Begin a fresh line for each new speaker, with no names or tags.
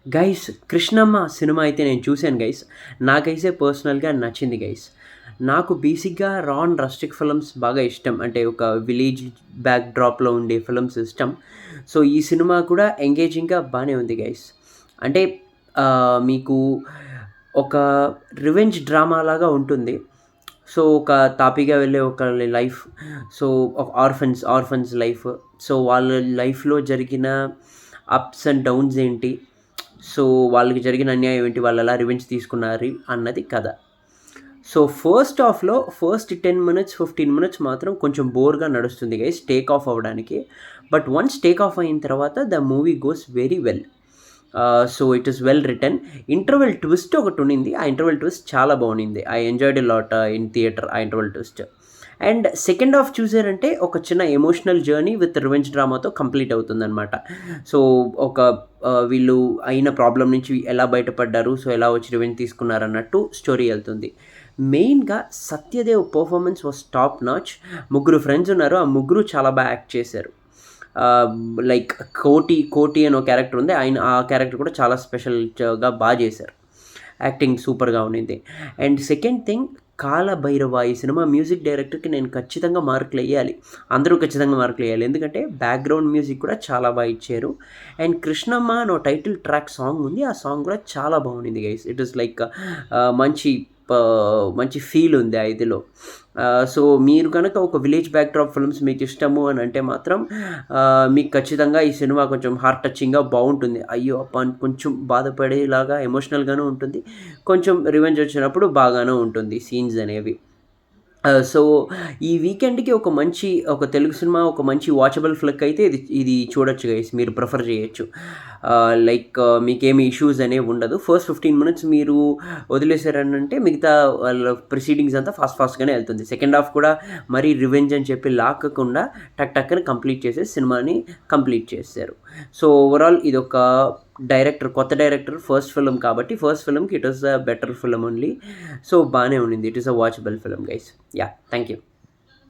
Guys 'Krishnamma' cinema అయితే నేను చూసాను గైస్. నాకైతే పర్సనల్‌గా నచ్చింది గైస్. నాకు బేసిక్‌గా రా అండ్ రస్టిక్ ఫిల్మ్స్ బాగా ఇష్టం. అంటే ఒక విలేజ్ బ్యాక్ డ్రాప్‌లో ఉండే ఫిల్మ్స్ ఇష్టం. సో, ఈ సినిమా కూడా ఎంగేజింగ్‌గా బానే ఉంది గైస్. అంటే మీకు ఒక రివెంజ్ డ్రామా లాగా ఉంటుంది. సో, ఒక తాపీగా వెళ్ళే ఒకళ్ళ లైఫ్. సో, ఒక ఆర్ఫన్స్ లైఫ్. సో, వాళ్ళ లైఫ్‌లో జరిగిన అప్స్ అండ్ డౌన్స్ ఏంటి? సో, వాళ్ళకి జరిగిన అన్యాయం ఏంటి? వాళ్ళెలా రివెంజ్ తీసుకున్నారు అన్నది కథ. సో, ఫస్ట్ హాఫ్‌లో ఫస్ట్ 10 మినిట్స్, 15 మినిట్స్ మాత్రం కొంచెం బోర్‌గా నడుస్తుంది గైస్ టేక్ ఆఫ్ అవ్వడానికి. బట్ వన్స్ టేక్ ఆఫ్ అయిన తర్వాత the movie goes very well. So, it is well written. Interval twist ఒకటుండింది. ఆ ఇంటర్వెల్ ట్విస్ట్ చాలా బావుండింది. I enjoyed a lot in theatre ఆ interval twist. And second half చూసారంటే ఒక చిన్న ఎమోషనల్ జర్నీ విత్ రివెంజ్ డ్రామాతో కంప్లీట్ అవుతుందనమాట. సో, ఒక వీళ్ళు అయిన ప్రాబ్లమ్ నుంచి ఎలా బయటపడ్డారు, సో, ఎలా వచ్చి రివెంజ్ తీసుకున్నారన్నట్టు స్టోరీ ఎళ్తుంది. మెయిన్‌గా 'Satyadev' performance was top notch. ముగ్గురు ఫ్రెండ్స్ ఉన్నారు. ఆ ముగ్గురు చాలా యాక్ట్ చేశారు. ఆహ్, లైక్ 'కోటి' అని ఒక క్యారెక్టర్ ఉంది. ఆ క్యారెక్టర్ కూడా చాలా స్పెషల్‌గా చేశారు. యాక్టింగ్ సూపర్‌గా ఉండింది. అండ్ సెకండ్ థింగ్ 'కాలభైరవ' ఈ సినిమా మ్యూజిక్ డైరెక్టర్‌కి నేను ఖచ్చితంగా మార్కులెయ్యాలి. అందరూ ఖచ్చితంగా మార్కులెయ్యాలి. ఎందుకంటే బ్యాక్‌గ్రౌండ్ మ్యూజిక్ కూడా చాలా ఇచ్చారు. అండ్ 'కృష్ణమ్మ' అని ఒక టైటిల్ ట్రాక్ సాంగ్ ఉంది. ఆ సాంగ్ కూడా చాలా బాగుండింది గైస్. ఇట్ ఈస్ లైక్ ప మంచి ఫీల్ ఉంది ఆ ఇదిలో. సో, మీరు గనక ఒక విలేజ్ బ్యాక్‌డ్రాప్ ఫిల్మ్స్ మీకు ఇష్టము అని అంటే మాత్రం మీకు ఖచ్చితంగా ఈ సినిమా కొంచెం హార్ట్ టచింగ్‌గా బావుంటుంది. అయ్యో! అబ్బా! అని కొంచెం బాధపడేలాగా ఎమోషనల్‌గాను ఉంటుంది. కొంచెం రివెంజ్ వచ్చినప్పుడు బాగాను ఉంటుంది సీన్స్ అనేవి. సో, ఈ వీకెండ్‌కి ఒక తెలుగు సినిమా, ఒక మంచి వాచబుల్ ఫ్లిక్ అయితే ఇది ఇది చూడొచ్చు గైస్. మీరు ప్రిఫర్ చేయొచ్చు. మీకేమి ఇష్యూస్ అనేవి ఉండదు. ఫస్ట్ 15 మినిట్స్ మీరు వదిలేసారనంటే మిగతా వాళ్ళ ప్రొసీడింగ్స్ అంతా ఫాస్ట్‌గానే ఎళ్తుంది. సెకండ్ హాఫ్ కూడా మరీ రివెంజ్ అని చెప్పి లాక్కకుండా టక్ కంప్లీట్ చేసేసి సినిమాని కంప్లీట్ చేసేశారు. సో, ఓవరాల్ ఇదొక కొత్త డైరెక్టర్ ఫస్ట్ ఫిల్మ్ కాబట్టి ఫస్ట్ ఫిల్మ్‌కి it was a better film only. So, బానే ఉండింది. It is a watchable film guys. Yeah! Thank you.